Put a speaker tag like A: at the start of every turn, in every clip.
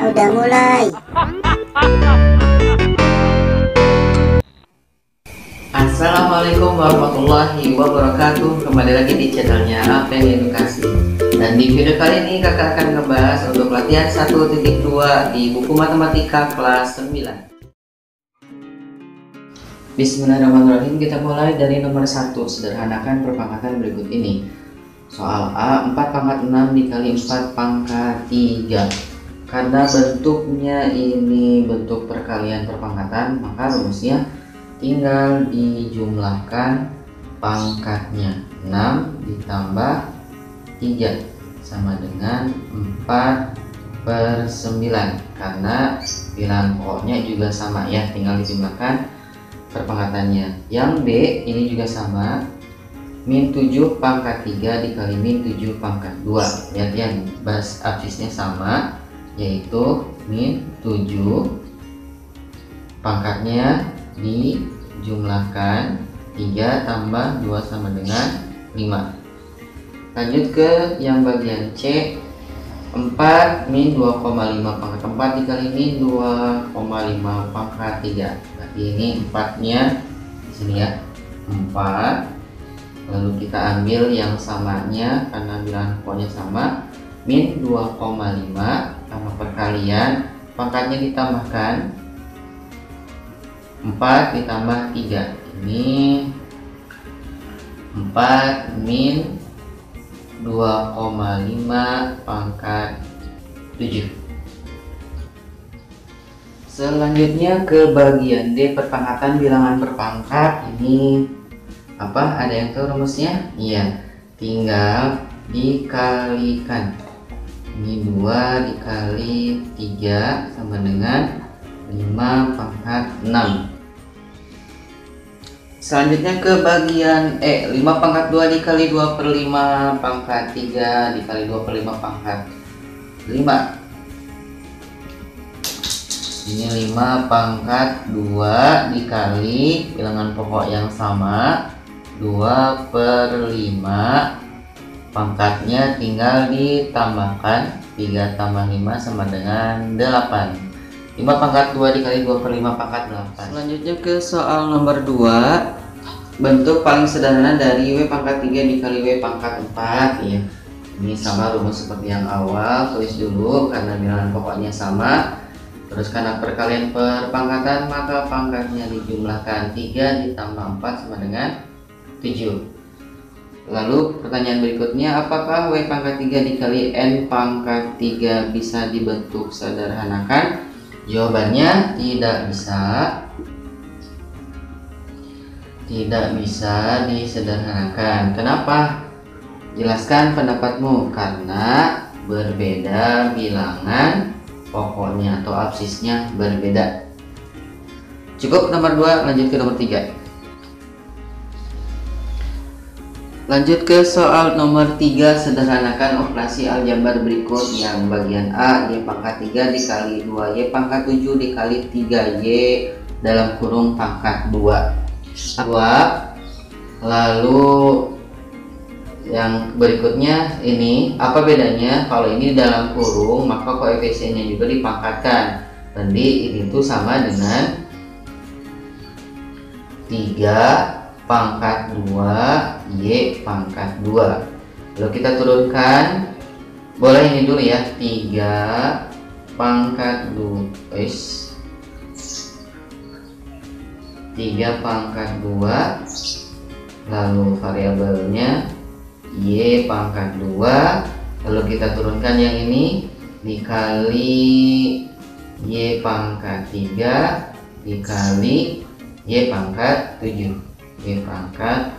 A: udah mulai.
B: Assalamualaikum warahmatullahi wabarakatuh. Kembali lagi di channelnya Apen Edukasi. Dan di video kali ini kakak akan ngebahas untuk latihan 1.2 di buku matematika kelas 9. Bismillahirrahmanirrahim. Kita mulai dari nomor 1. Sederhanakan perpangkatan berikut ini. Soal A, 4 pangkat 6 dikali 4 pangkat 3. Karena bentuknya ini bentuk perkalian perpangkatan, maka rumusnya tinggal dijumlahkan pangkatnya. 6 ditambah 3 sama dengan 4/9. Karena bilangan pokoknya juga sama ya, tinggal dijumlahkan perpangkatannya. Yang B ini juga sama, min 7 pangkat 3 dikali min 7 pangkat 2. Lihat ya, bas absisnya sama, yaitu min 7 pangkatnya dijumlahkan 3 tambah 2 sama dengan 5. Lanjut ke yang bagian C, 4 min 2,5 pangkat 4 dikali min 2,5 pangkat 3. Berarti ini 4-nya di sini ya, 4. Lalu kita ambil yang samanya karena bilangan pokoknya sama, min 2,5 karena perkalian pangkatnya ditambahkan 4 ditambah 3. Ini 4 min 2,5 pangkat 7. Selanjutnya ke bagian D, perpangkatan bilangan perpangkat. Ini apa, ada yang tahu rumusnya? Iya, tinggal dikalikan. Ini 2 dikali 3 sama dengan 5 pangkat 6. Selanjutnya ke bagian E, 5 pangkat 2 dikali 2/5 pangkat 3 dikali 2/5 pangkat 5. Ini 5 pangkat 2 dikali bilangan pokok yang sama 2/5, pangkatnya tinggal ditambahkan 3 tambah 5 sama dengan 8. 5 pangkat 2 dikali 2/5 pangkat 8. Selanjutnya ke soal nomor 2, bentuk paling sederhana dari W pangkat 3 dikali W pangkat 4 ya. Ini sama rumus seperti yang awal, tulis dulu karena bilangan pokoknya sama. Terus karena perkalian perpangkatan maka pangkatnya dijumlahkan 3 ditambah 4 sama dengan 7. Lalu pertanyaan berikutnya, apakah W pangkat 3 dikali N pangkat 3 bisa dibentuk sederhanakan? Jawabannya tidak bisa. Tidak bisa disederhanakan. Kenapa? Jelaskan pendapatmu. Karena berbeda bilangan pokoknya atau absisnya berbeda. Cukup nomor 2, lanjut ke nomor 3. Lanjut ke soal nomor 3, sederhanakan operasi aljabar berikut. Yang bagian A, Y pangkat 3 dikali 2Y pangkat 7 dikali 3Y dalam kurung pangkat 2. Lalu yang berikutnya ini, apa bedanya? Kalau ini dalam kurung maka koefisiennya juga dipangkatkan. Jadi ini tuh sama dengan 3 pangkat 2 Y pangkat 2. Lalu kita turunkan, boleh ini dulu ya, 3 pangkat 2 3 pangkat 2, lalu variabelnya Y pangkat 2, lalu kita turunkan yang ini dikali Y pangkat 3 dikali Y pangkat 7. Y pangkat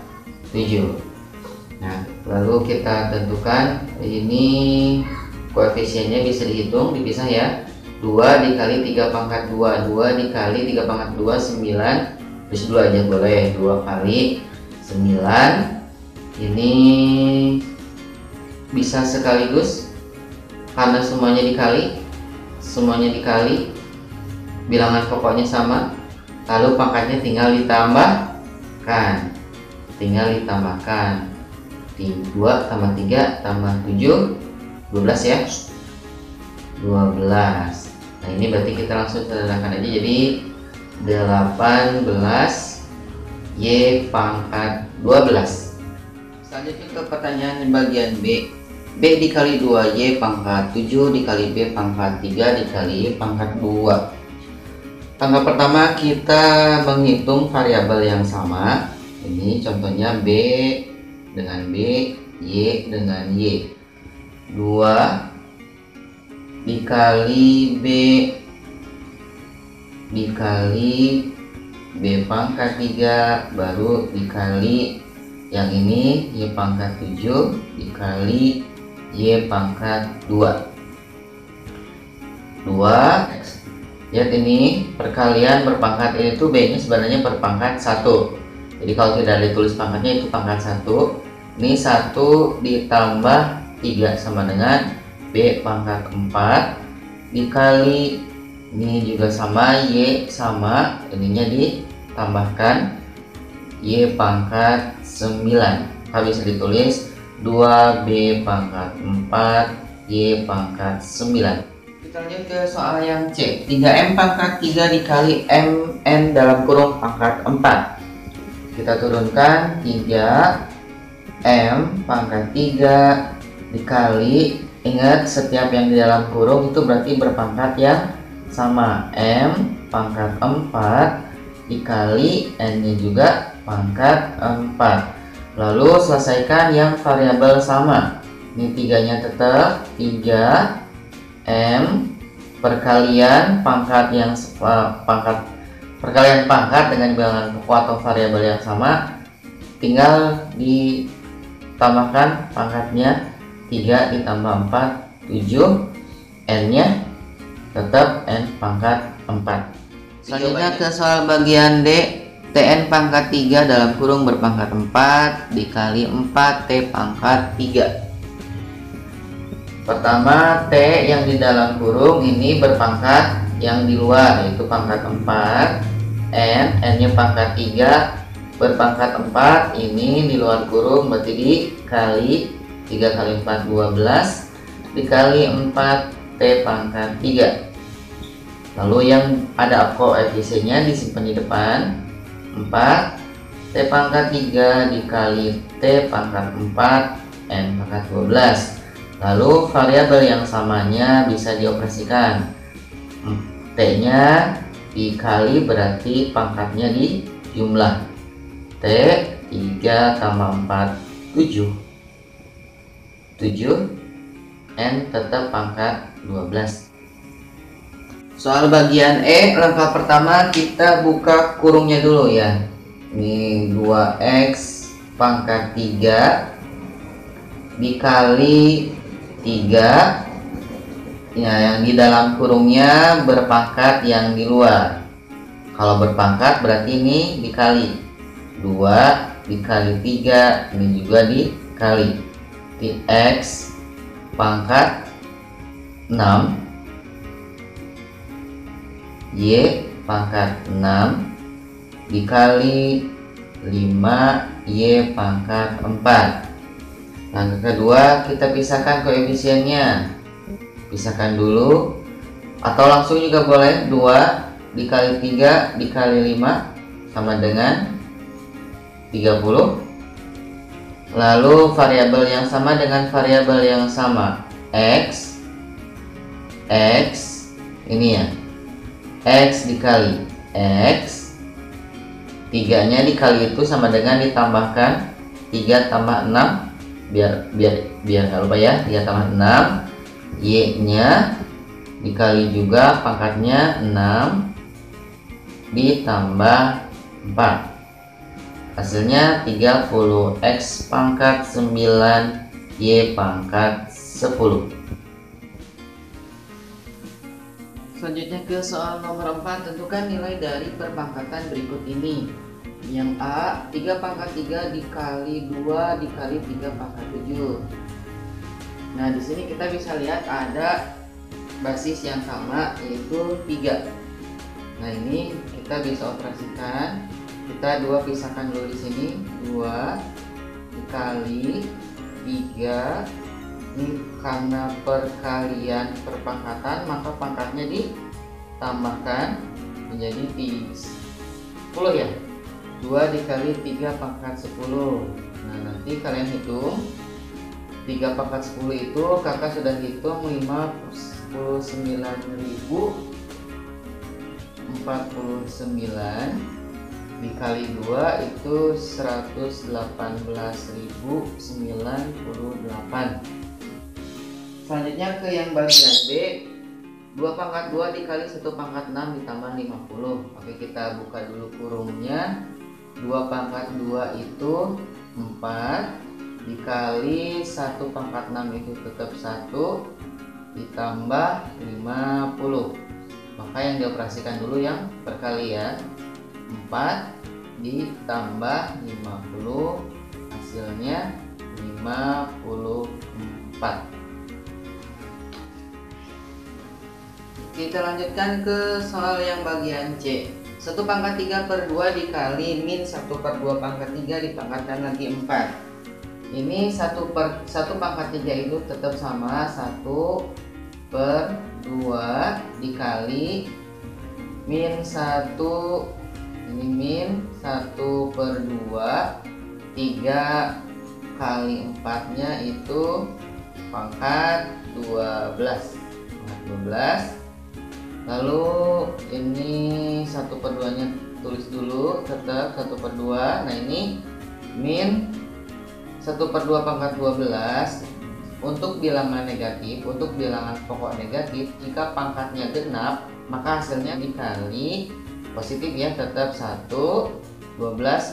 B: 7. Nah, lalu kita tentukan ini koefisiennya bisa dihitung, dipisah ya. 2 dikali 3 pangkat 2, 2 dikali 3 pangkat 2 9, terus 2 aja boleh. 2 kali 9 ini bisa sekaligus karena semuanya dikali, bilangan pokoknya sama, lalu pangkatnya tinggal ditambahkan. 2 tambah 3 tambah 7 12 ya, 12. Nah ini berarti kita langsung sederhanakan aja, jadi 18 Y pangkat 12. Selanjutnya ke pertanyaan bagian B. B dikali 2Y pangkat 7 dikali B pangkat 3 dikali Y pangkat 2. Tanggal pertama kita menghitung variabel yang sama. Ini contohnya B dengan B, Y dengan Y. 2 dikali B dikali B pangkat 3 baru dikali yang ini Y pangkat 7 dikali Y pangkat 2. Lihat ini perkalian berpangkat ini tuh B nya sebenarnya berpangkat 1. Jadi kalau tidak ditulis pangkatnya itu pangkat 1. Ini 1 ditambah 3 sama dengan B pangkat 4 dikali ini juga sama Y sama ininya ditambahkan Y pangkat 9. Kita bisa ditulis 2B pangkat 4 Y pangkat 9. Kita lanjut ke soal yang C. 3M pangkat 3 dikali MN dalam kurung pangkat 4. Kita turunkan 3M pangkat 3 dikali, ingat setiap yang di dalam kurung itu berarti berpangkat yang sama. M pangkat 4 dikali N nya juga pangkat 4. Lalu selesaikan yang variabel sama. Ini 3 nya tetap 3 M perkalian pangkat yang perkalian pangkat dengan bilangan pokok atau variabel yang sama, tinggal ditambahkan pangkatnya 3 ditambah 4 7, N nya tetap N pangkat 4. Selanjutnya ke soal bagian D. Tn pangkat 3 dalam kurung berpangkat 4 dikali 4T pangkat 3. Pertama, T yang di dalam kurung ini berpangkat yang di luar, yaitu pangkat 4. N nya pangkat 3 berpangkat 4, ini di luar kurung berarti dikali 3 kali 4 12 dikali 4T pangkat 3. Lalu yang ada koefisiennya disimpan di depan. 4 T pangkat 3 dikali T pangkat 4 N pangkat 12. Lalu variabel yang samanya bisa dioperasikan. T nya dikali berarti pangkatnya di jumlah. T 3 tambah 4 7 N tetap pangkat 12. Soal bagian E, langkah pertama kita buka kurungnya dulu ya. Ini 2X pangkat 3 dikali 3 ya, yang di dalam kurungnya berpangkat yang di luar. Kalau berpangkat berarti ini dikali 2 dikali 3, ini juga dikali X pangkat 6 Y pangkat 6 dikali 5 Y pangkat 4. Langkah kedua kita pisahkan koefisiennya. Pisahkan dulu atau langsung juga boleh. 2 dikali 3 dikali 5 sama dengan 30. Lalu variabel yang sama dengan variabel yang sama. X ini ya, X dikali X, 3 nya dikali itu sama dengan ditambahkan 3 tambah 6, biar nggak lupa ya, 3 tambah 6, Y nya dikali juga pangkatnya 6 ditambah 4, hasilnya 30 X pangkat 9 Y pangkat 10. Selanjutnya ke soal nomor 4, tentukan nilai dari perpangkatan berikut ini. Yang A, 3 pangkat 3 dikali 2 dikali 3 pangkat 7. Nah, di sini kita bisa lihat ada basis yang sama, yaitu 3. Nah, ini kita bisa operasikan. Kita 2 pisahkan dulu di sini. 2 dikali 3. Ini karena perkalian perpangkatan maka pangkatnya tambahkan menjadi 10 ya. 2 dikali 3 pangkat 10. Nah, nanti kalian hitung 3 pangkat 10 itu kakak sudah hitung 59.049 dikali 2 itu 118.098. Selanjutnya ke yang bagian B. 2 pangkat 2 dikali 1 pangkat 6 ditambah 50. Oke, kita buka dulu kurungnya. 2 pangkat 2 itu 4 dikali 1 pangkat 6 itu tetap 1 ditambah 50. Maka yang dioperasikan dulu yang perkalian. 4 ditambah 50 hasilnya 54. Kita lanjutkan ke soal yang bagian C. 1 pangkat 3 per 2 dikali min 1 per 2 pangkat 3 dipangkatkan lagi 4. Ini 1 pangkat 3 itu tetap sama 1 per 2 dikali min 1. Ini min 1 per 2, 3 kali 4 nya itu pangkat 12. Lalu ini 1 per 2 nya tulis dulu, tetap 1 per 2. Nah, ini min 1 per 2 pangkat 12. Untuk bilangan negatif, untuk bilangan pokok negatif, jika pangkatnya genap maka hasilnya dikali positif ya, tetap 1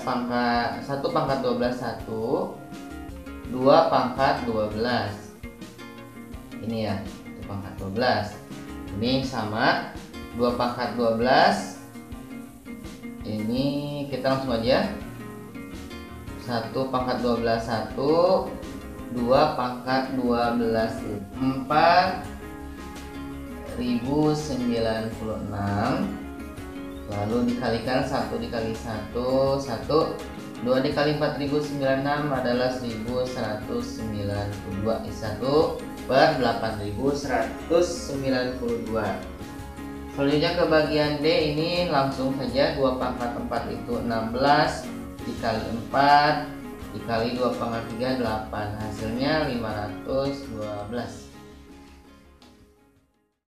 B: pangkat 12 1, 2 pangkat 12. Ini ya, 1 pangkat 12. Ini sama 2 pangkat 12. Ini kita langsung aja. 1 pangkat 12 1, 2 pangkat 12 4.096. Lalu dikalikan 1 dikali 1 1, 2 dikali 4.096 adalah 1192. 1 per 8.192. Selanjutnya ke bagian D, ini langsung saja 2 pangkat 4 itu 16 dikali 4 dikali 2 pangkat 3 8, hasilnya 512.